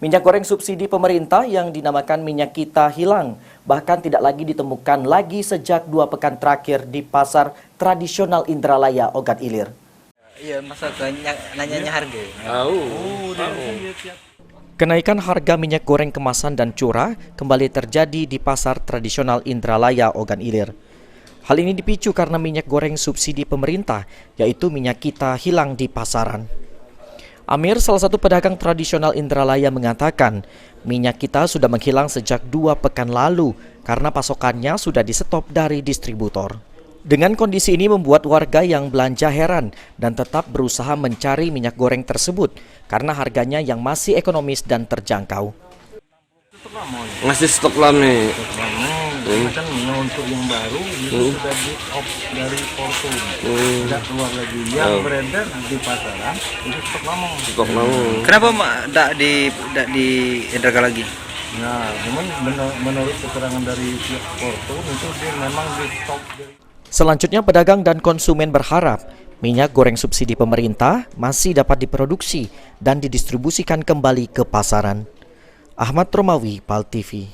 Minyak goreng subsidi pemerintah yang dinamakan minyak kita hilang, bahkan tidak lagi ditemukan lagi sejak 2 pekan terakhir di pasar tradisional Indralaya, Ogat Ilir. Iya, masa nanyanya harga. Kenaikan harga minyak goreng kemasan dan curah kembali terjadi di pasar tradisional Indralaya, Ogat Ilir. Hal ini dipicu karena minyak goreng subsidi pemerintah, yaitu minyak kita hilang di pasaran. Amir, salah satu pedagang tradisional Indralaya, mengatakan minyak kita sudah menghilang sejak 2 pekan lalu karena pasokannya sudah di-stop dari distributor. Dengan kondisi ini membuat warga yang belanja heran dan tetap berusaha mencari minyak goreng tersebut karena harganya yang masih ekonomis dan terjangkau. Ngasih stok lama nih. Kan untuk yang baru itu sudah di off dari Porto, tidak keluar lagi. Yang beredar di pasaran itu stok lama. Stok lama. Kenapa tidak di Indraga lagi? Nah, cuman menurut keterangan dari pihak Porto itu dia memang di stok. Selanjutnya, pedagang dan konsumen berharap minyak goreng subsidi pemerintah masih dapat diproduksi dan didistribusikan kembali ke pasaran. Ahmad Romawi, PAL TV.